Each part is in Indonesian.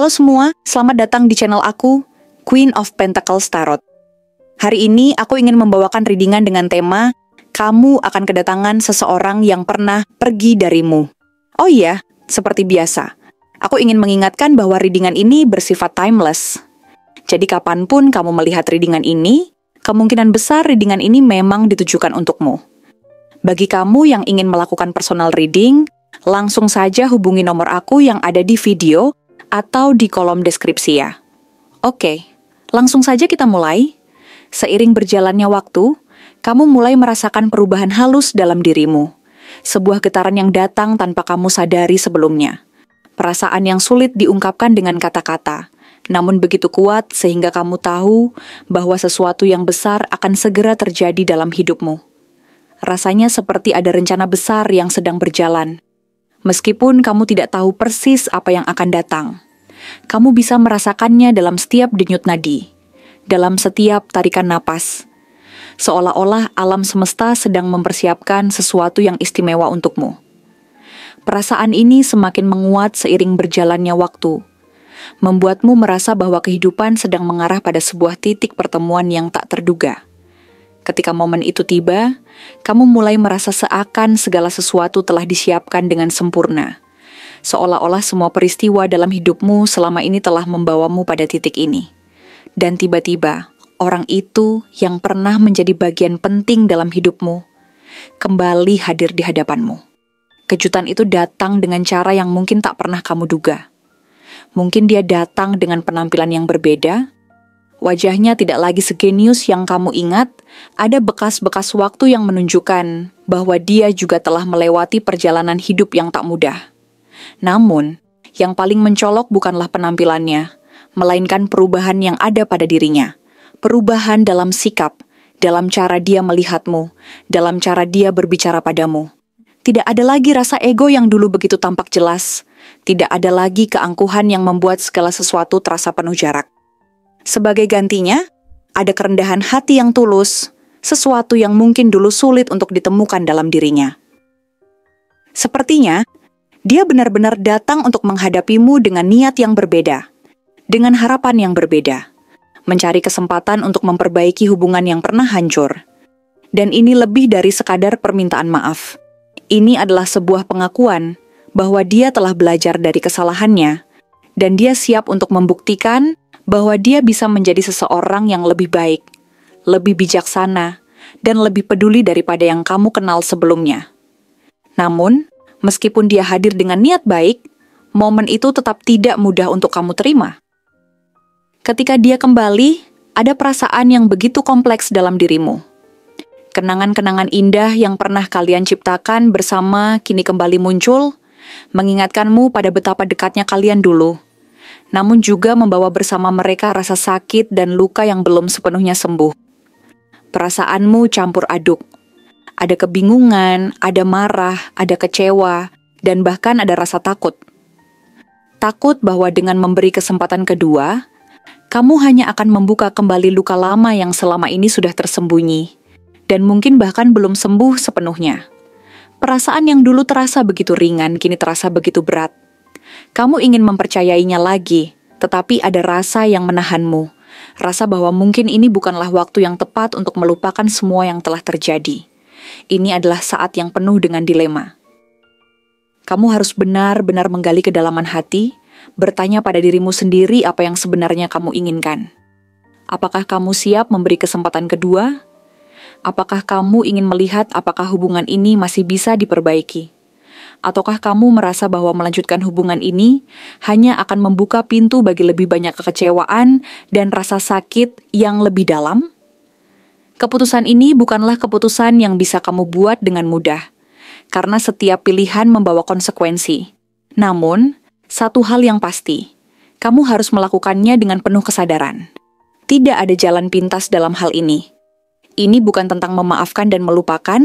Halo semua, selamat datang di channel aku, Queen of Pentacles Tarot. Hari ini aku ingin membawakan readingan dengan tema, kamu akan kedatangan seseorang yang pernah pergi darimu. Oh iya, seperti biasa, aku ingin mengingatkan bahwa readingan ini bersifat timeless. Jadi kapanpun kamu melihat readingan ini, kemungkinan besar readingan ini memang ditujukan untukmu. Bagi kamu yang ingin melakukan personal reading, langsung saja hubungi nomor aku yang ada di video atau di kolom deskripsi ya. Oke, langsung saja kita mulai. Seiring berjalannya waktu, kamu mulai merasakan perubahan halus dalam dirimu. Sebuah getaran yang datang tanpa kamu sadari sebelumnya. Perasaan yang sulit diungkapkan dengan kata-kata, namun begitu kuat sehingga kamu tahu bahwa sesuatu yang besar akan segera terjadi dalam hidupmu. Rasanya seperti ada rencana besar yang sedang berjalan. Meskipun kamu tidak tahu persis apa yang akan datang, kamu bisa merasakannya dalam setiap denyut nadi, dalam setiap tarikan napas. Seolah-olah alam semesta sedang mempersiapkan sesuatu yang istimewa untukmu. Perasaan ini semakin menguat seiring berjalannya waktu, membuatmu merasa bahwa kehidupan sedang mengarah pada sebuah titik pertemuan yang tak terduga. Ketika momen itu tiba, kamu mulai merasa seakan segala sesuatu telah disiapkan dengan sempurna. Seolah-olah semua peristiwa dalam hidupmu selama ini telah membawamu pada titik ini. Dan tiba-tiba, orang itu yang pernah menjadi bagian penting dalam hidupmu, kembali hadir di hadapanmu. Kejutan itu datang dengan cara yang mungkin tak pernah kamu duga. Mungkin dia datang dengan penampilan yang berbeda. Wajahnya tidak lagi segenius yang kamu ingat, ada bekas-bekas waktu yang menunjukkan bahwa dia juga telah melewati perjalanan hidup yang tak mudah. Namun, yang paling mencolok bukanlah penampilannya, melainkan perubahan yang ada pada dirinya. Perubahan dalam sikap, dalam cara dia melihatmu, dalam cara dia berbicara padamu. Tidak ada lagi rasa ego yang dulu begitu tampak jelas. Tidak ada lagi keangkuhan yang membuat segala sesuatu terasa penuh jarak. Sebagai gantinya, ada kerendahan hati yang tulus, sesuatu yang mungkin dulu sulit untuk ditemukan dalam dirinya. Sepertinya, dia benar-benar datang untuk menghadapimu dengan niat yang berbeda, dengan harapan yang berbeda, mencari kesempatan untuk memperbaiki hubungan yang pernah hancur. Dan ini lebih dari sekadar permintaan maaf. Ini adalah sebuah pengakuan bahwa dia telah belajar dari kesalahannya, dan dia siap untuk membuktikan bahwa dia bisa menjadi seseorang yang lebih baik, lebih bijaksana, dan lebih peduli daripada yang kamu kenal sebelumnya. Namun, meskipun dia hadir dengan niat baik, momen itu tetap tidak mudah untuk kamu terima. Ketika dia kembali, ada perasaan yang begitu kompleks dalam dirimu. Kenangan-kenangan indah yang pernah kalian ciptakan bersama kini kembali muncul, mengingatkanmu pada betapa dekatnya kalian dulu. Namun juga membawa bersama mereka rasa sakit dan luka yang belum sepenuhnya sembuh. Perasaanmu campur aduk. Ada kebingungan, ada marah, ada kecewa, dan bahkan ada rasa takut. Takut bahwa dengan memberi kesempatan kedua, kamu hanya akan membuka kembali luka lama yang selama ini sudah tersembunyi, dan mungkin bahkan belum sembuh sepenuhnya. Perasaan yang dulu terasa begitu ringan, kini terasa begitu berat. Kamu ingin mempercayainya lagi, tetapi ada rasa yang menahanmu. Rasa bahwa mungkin ini bukanlah waktu yang tepat untuk melupakan semua yang telah terjadi. Ini adalah saat yang penuh dengan dilema. Kamu harus benar-benar menggali kedalaman hati, bertanya pada dirimu sendiri apa yang sebenarnya kamu inginkan. Apakah kamu siap memberi kesempatan kedua? Apakah kamu ingin melihat apakah hubungan ini masih bisa diperbaiki? Ataukah kamu merasa bahwa melanjutkan hubungan ini hanya akan membuka pintu bagi lebih banyak kekecewaan dan rasa sakit yang lebih dalam? Keputusan ini bukanlah keputusan yang bisa kamu buat dengan mudah, karena setiap pilihan membawa konsekuensi. Namun, satu hal yang pasti, kamu harus melakukannya dengan penuh kesadaran. Tidak ada jalan pintas dalam hal ini. Ini bukan tentang memaafkan dan melupakan,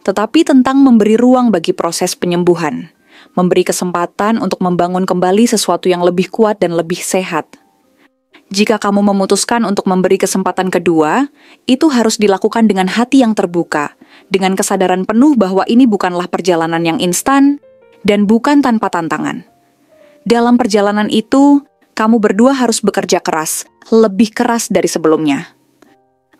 tetapi tentang memberi ruang bagi proses penyembuhan, memberi kesempatan untuk membangun kembali sesuatu yang lebih kuat dan lebih sehat. Jika kamu memutuskan untuk memberi kesempatan kedua, itu harus dilakukan dengan hati yang terbuka, dengan kesadaran penuh bahwa ini bukanlah perjalanan yang instan dan bukan tanpa tantangan. Dalam perjalanan itu, kamu berdua harus bekerja keras, lebih keras dari sebelumnya.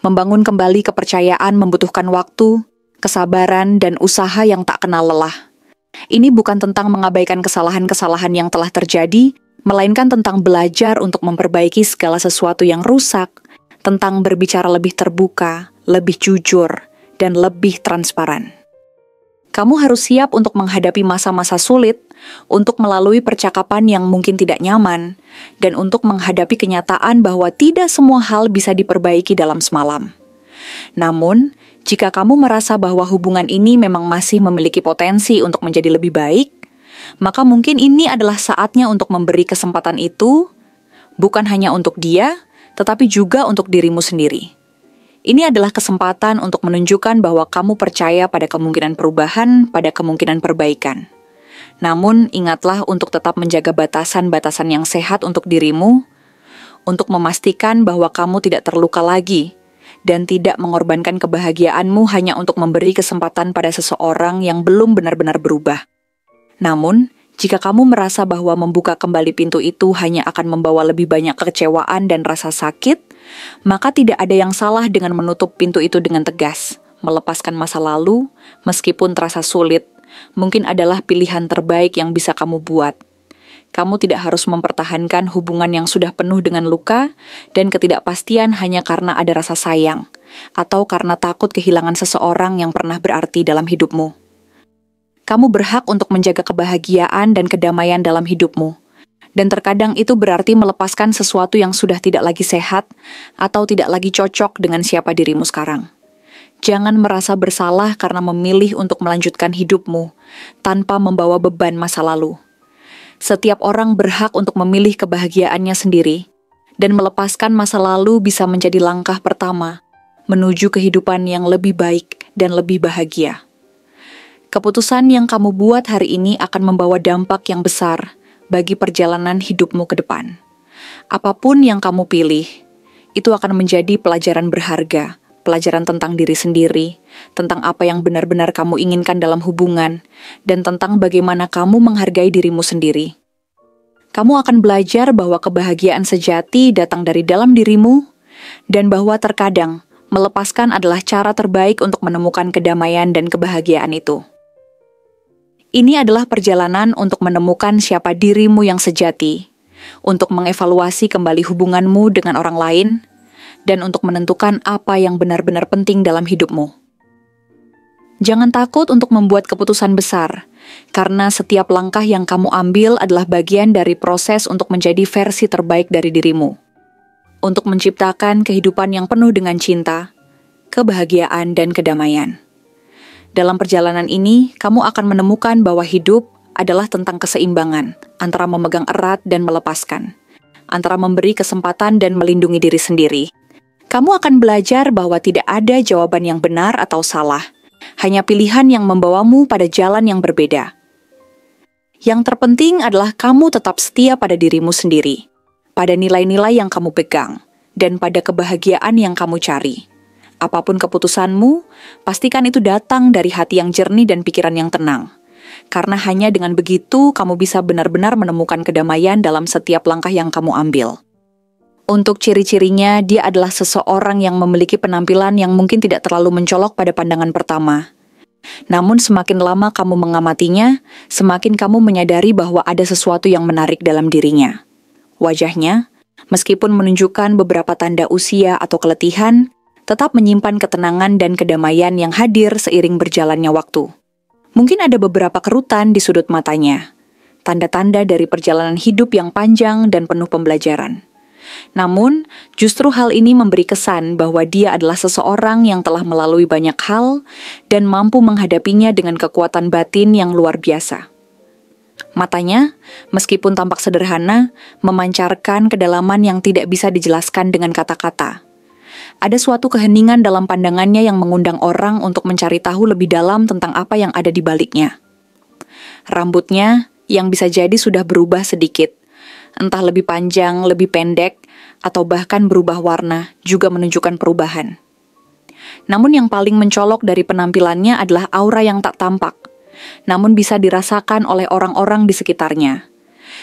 Membangun kembali kepercayaan membutuhkan waktu, kesabaran, dan usaha yang tak kenal lelah. Ini bukan tentang mengabaikan kesalahan-kesalahan yang telah terjadi, melainkan tentang belajar untuk memperbaiki segala sesuatu yang rusak, tentang berbicara lebih terbuka, lebih jujur, dan lebih transparan. Kamu harus siap untuk menghadapi masa-masa sulit, untuk melalui percakapan yang mungkin tidak nyaman, dan untuk menghadapi kenyataan bahwa tidak semua hal bisa diperbaiki dalam semalam. Namun, jika kamu merasa bahwa hubungan ini memang masih memiliki potensi untuk menjadi lebih baik, maka mungkin ini adalah saatnya untuk memberi kesempatan itu, bukan hanya untuk dia, tetapi juga untuk dirimu sendiri. Ini adalah kesempatan untuk menunjukkan bahwa kamu percaya pada kemungkinan perubahan, pada kemungkinan perbaikan. Namun, ingatlah untuk tetap menjaga batasan-batasan yang sehat untuk dirimu, untuk memastikan bahwa kamu tidak terluka lagi, dan tidak mengorbankan kebahagiaanmu hanya untuk memberi kesempatan pada seseorang yang belum benar-benar berubah. Namun, jika kamu merasa bahwa membuka kembali pintu itu hanya akan membawa lebih banyak kekecewaan dan rasa sakit, maka tidak ada yang salah dengan menutup pintu itu dengan tegas. Melepaskan masa lalu, meskipun terasa sulit, mungkin adalah pilihan terbaik yang bisa kamu buat. Kamu tidak harus mempertahankan hubungan yang sudah penuh dengan luka dan ketidakpastian hanya karena ada rasa sayang, atau karena takut kehilangan seseorang yang pernah berarti dalam hidupmu. Kamu berhak untuk menjaga kebahagiaan dan kedamaian dalam hidupmu. Dan terkadang itu berarti melepaskan sesuatu yang sudah tidak lagi sehat atau tidak lagi cocok dengan siapa dirimu sekarang. Jangan merasa bersalah karena memilih untuk melanjutkan hidupmu tanpa membawa beban masa lalu. Setiap orang berhak untuk memilih kebahagiaannya sendiri, dan melepaskan masa lalu bisa menjadi langkah pertama menuju kehidupan yang lebih baik dan lebih bahagia. Keputusan yang kamu buat hari ini akan membawa dampak yang besar bagi perjalanan hidupmu ke depan. Apapun yang kamu pilih, itu akan menjadi pelajaran berharga, pelajaran tentang diri sendiri, tentang apa yang benar-benar kamu inginkan dalam hubungan, dan tentang bagaimana kamu menghargai dirimu sendiri. Kamu akan belajar bahwa kebahagiaan sejati datang dari dalam dirimu, dan bahwa terkadang melepaskan adalah cara terbaik untuk menemukan kedamaian dan kebahagiaan itu. Ini adalah perjalanan untuk menemukan siapa dirimu yang sejati, untuk mengevaluasi kembali hubunganmu dengan orang lain, dan untuk menentukan apa yang benar-benar penting dalam hidupmu. Jangan takut untuk membuat keputusan besar, karena setiap langkah yang kamu ambil adalah bagian dari proses untuk menjadi versi terbaik dari dirimu, untuk menciptakan kehidupan yang penuh dengan cinta, kebahagiaan, dan kedamaian. Dalam perjalanan ini, kamu akan menemukan bahwa hidup adalah tentang keseimbangan antara memegang erat dan melepaskan, antara memberi kesempatan dan melindungi diri sendiri. Kamu akan belajar bahwa tidak ada jawaban yang benar atau salah, hanya pilihan yang membawamu pada jalan yang berbeda. Yang terpenting adalah kamu tetap setia pada dirimu sendiri, pada nilai-nilai yang kamu pegang, dan pada kebahagiaan yang kamu cari. Apapun keputusanmu, pastikan itu datang dari hati yang jernih dan pikiran yang tenang. Karena hanya dengan begitu, kamu bisa benar-benar menemukan kedamaian dalam setiap langkah yang kamu ambil. Untuk ciri-cirinya, dia adalah seseorang yang memiliki penampilan yang mungkin tidak terlalu mencolok pada pandangan pertama. Namun semakin lama kamu mengamatinya, semakin kamu menyadari bahwa ada sesuatu yang menarik dalam dirinya. Wajahnya, meskipun menunjukkan beberapa tanda usia atau keletihan, tetap menyimpan ketenangan dan kedamaian yang hadir seiring berjalannya waktu. Mungkin ada beberapa kerutan di sudut matanya, tanda-tanda dari perjalanan hidup yang panjang dan penuh pembelajaran. Namun, justru hal ini memberi kesan bahwa dia adalah seseorang yang telah melalui banyak hal dan mampu menghadapinya dengan kekuatan batin yang luar biasa. Matanya, meskipun tampak sederhana, memancarkan kedalaman yang tidak bisa dijelaskan dengan kata-kata. Ada suatu keheningan dalam pandangannya yang mengundang orang untuk mencari tahu lebih dalam tentang apa yang ada di baliknya. Rambutnya, yang bisa jadi sudah berubah sedikit, entah lebih panjang, lebih pendek, atau bahkan berubah warna, juga menunjukkan perubahan. Namun yang paling mencolok dari penampilannya adalah aura yang tak tampak, namun bisa dirasakan oleh orang-orang di sekitarnya.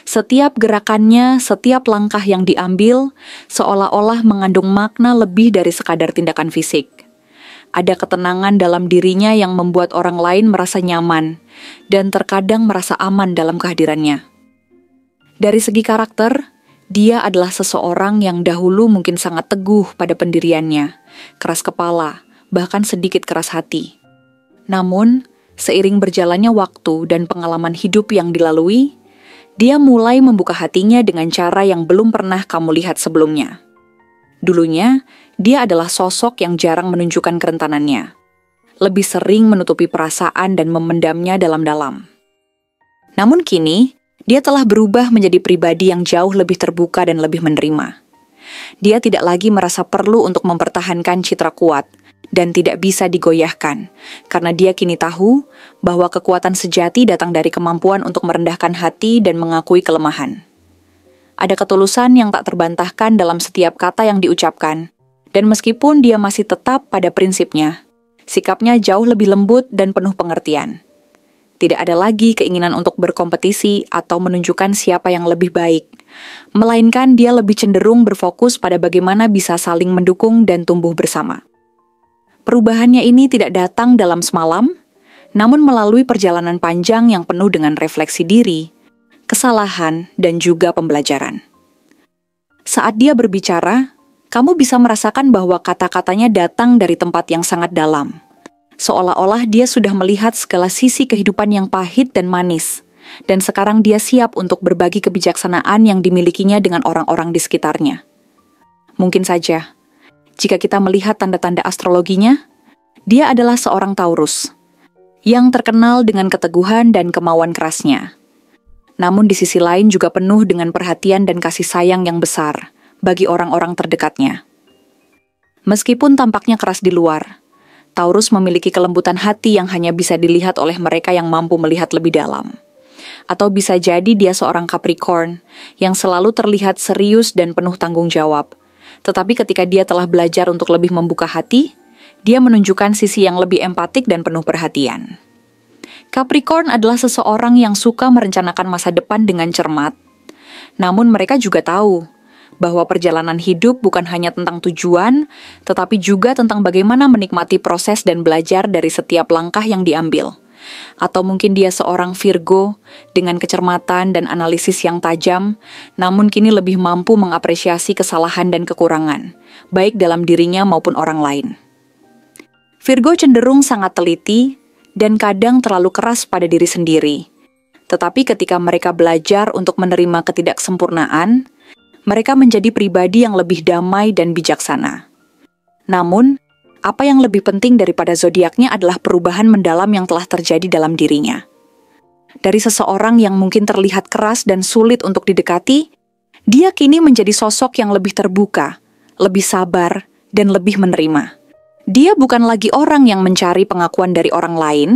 Setiap gerakannya, setiap langkah yang diambil, seolah-olah mengandung makna lebih dari sekadar tindakan fisik. Ada ketenangan dalam dirinya yang membuat orang lain merasa nyaman, dan terkadang merasa aman dalam kehadirannya. Dari segi karakter, dia adalah seseorang yang dahulu mungkin sangat teguh pada pendiriannya, keras kepala, bahkan sedikit keras hati. Namun, seiring berjalannya waktu dan pengalaman hidup yang dilalui, dia mulai membuka hatinya dengan cara yang belum pernah kamu lihat sebelumnya. Dulunya, dia adalah sosok yang jarang menunjukkan kerentanannya. Lebih sering menutupi perasaan dan memendamnya dalam-dalam. Namun kini, dia telah berubah menjadi pribadi yang jauh lebih terbuka dan lebih menerima. Dia tidak lagi merasa perlu untuk mempertahankan citra kuat dan tidak bisa digoyahkan, karena dia kini tahu bahwa kekuatan sejati datang dari kemampuan untuk merendahkan hati dan mengakui kelemahan. Ada ketulusan yang tak terbantahkan dalam setiap kata yang diucapkan, dan meskipun dia masih tetap pada prinsipnya, sikapnya jauh lebih lembut dan penuh pengertian. Tidak ada lagi keinginan untuk berkompetisi atau menunjukkan siapa yang lebih baik, melainkan dia lebih cenderung berfokus pada bagaimana bisa saling mendukung dan tumbuh bersama. Perubahannya ini tidak datang dalam semalam, namun melalui perjalanan panjang yang penuh dengan refleksi diri, kesalahan, dan juga pembelajaran. Saat dia berbicara, kamu bisa merasakan bahwa kata-katanya datang dari tempat yang sangat dalam. Seolah-olah dia sudah melihat segala sisi kehidupan yang pahit dan manis, dan sekarang dia siap untuk berbagi kebijaksanaan yang dimilikinya dengan orang-orang di sekitarnya. Mungkin saja, jika kita melihat tanda-tanda astrologinya, dia adalah seorang Taurus, yang terkenal dengan keteguhan dan kemauan kerasnya. Namun di sisi lain juga penuh dengan perhatian dan kasih sayang yang besar bagi orang-orang terdekatnya. Meskipun tampaknya keras di luar, Taurus memiliki kelembutan hati yang hanya bisa dilihat oleh mereka yang mampu melihat lebih dalam. Atau bisa jadi dia seorang Capricorn yang selalu terlihat serius dan penuh tanggung jawab. Tetapi ketika dia telah belajar untuk lebih membuka hati, dia menunjukkan sisi yang lebih empatik dan penuh perhatian. Capricorn adalah seseorang yang suka merencanakan masa depan dengan cermat. Namun mereka juga tahu bahwa perjalanan hidup bukan hanya tentang tujuan, tetapi juga tentang bagaimana menikmati proses dan belajar dari setiap langkah yang diambil. Atau mungkin dia seorang Virgo dengan kecermatan dan analisis yang tajam, namun kini lebih mampu mengapresiasi kesalahan dan kekurangan, baik dalam dirinya maupun orang lain. Virgo cenderung sangat teliti dan kadang terlalu keras pada diri sendiri. Tetapi ketika mereka belajar untuk menerima ketidaksempurnaan, mereka menjadi pribadi yang lebih damai dan bijaksana. Namun, apa yang lebih penting daripada zodiaknya adalah perubahan mendalam yang telah terjadi dalam dirinya. Dari seseorang yang mungkin terlihat keras dan sulit untuk didekati, dia kini menjadi sosok yang lebih terbuka, lebih sabar, dan lebih menerima. Dia bukan lagi orang yang mencari pengakuan dari orang lain,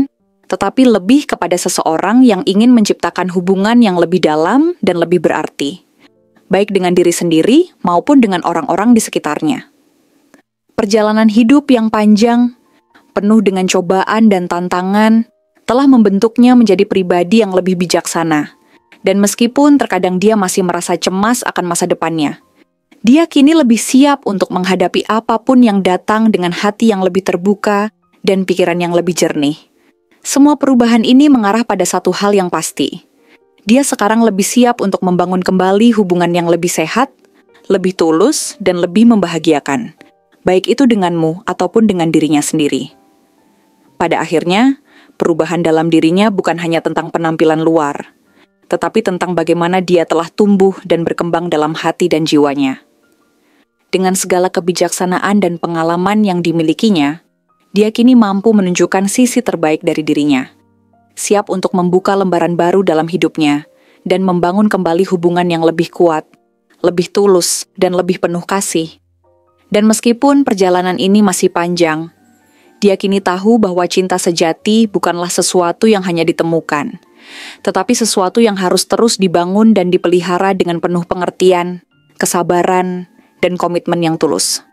tetapi lebih kepada seseorang yang ingin menciptakan hubungan yang lebih dalam dan lebih berarti, baik dengan diri sendiri maupun dengan orang-orang di sekitarnya. Perjalanan hidup yang panjang, penuh dengan cobaan dan tantangan, telah membentuknya menjadi pribadi yang lebih bijaksana. Dan meskipun terkadang dia masih merasa cemas akan masa depannya, dia kini lebih siap untuk menghadapi apapun yang datang dengan hati yang lebih terbuka dan pikiran yang lebih jernih. Semua perubahan ini mengarah pada satu hal yang pasti. Dia sekarang lebih siap untuk membangun kembali hubungan yang lebih sehat, lebih tulus, dan lebih membahagiakan, baik itu denganmu ataupun dengan dirinya sendiri. Pada akhirnya, perubahan dalam dirinya bukan hanya tentang penampilan luar, tetapi tentang bagaimana dia telah tumbuh dan berkembang dalam hati dan jiwanya. Dengan segala kebijaksanaan dan pengalaman yang dimilikinya, dia kini mampu menunjukkan sisi terbaik dari dirinya. Siap untuk membuka lembaran baru dalam hidupnya, dan membangun kembali hubungan yang lebih kuat, lebih tulus, dan lebih penuh kasih. Dan meskipun perjalanan ini masih panjang, dia kini tahu bahwa cinta sejati bukanlah sesuatu yang hanya ditemukan, tetapi sesuatu yang harus terus dibangun dan dipelihara dengan penuh pengertian, kesabaran, dan komitmen yang tulus.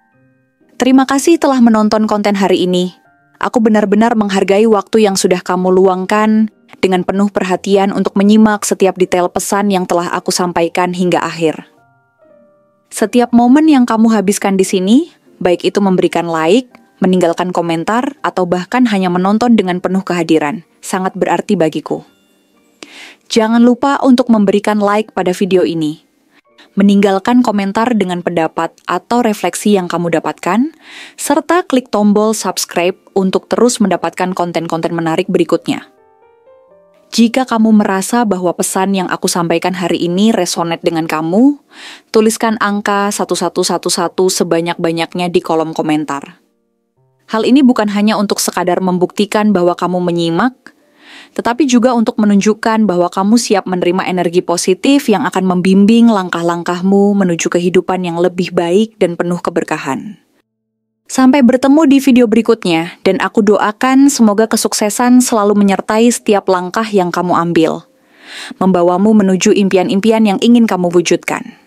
Terima kasih telah menonton konten hari ini. Aku benar-benar menghargai waktu yang sudah kamu luangkan dengan penuh perhatian untuk menyimak setiap detail pesan yang telah aku sampaikan hingga akhir. Setiap momen yang kamu habiskan di sini, baik itu memberikan like, meninggalkan komentar, atau bahkan hanya menonton dengan penuh kehadiran, sangat berarti bagiku. Jangan lupa untuk memberikan like pada video ini. Meninggalkan komentar dengan pendapat atau refleksi yang kamu dapatkan, serta klik tombol subscribe untuk terus mendapatkan konten-konten menarik berikutnya. Jika kamu merasa bahwa pesan yang aku sampaikan hari ini resonate dengan kamu, tuliskan angka 1111 sebanyak-banyaknya di kolom komentar. Hal ini bukan hanya untuk sekadar membuktikan bahwa kamu menyimak, tetapi juga untuk menunjukkan bahwa kamu siap menerima energi positif yang akan membimbing langkah-langkahmu menuju kehidupan yang lebih baik dan penuh keberkahan. Sampai bertemu di video berikutnya, dan aku doakan semoga kesuksesan selalu menyertai setiap langkah yang kamu ambil, membawamu menuju impian-impian yang ingin kamu wujudkan.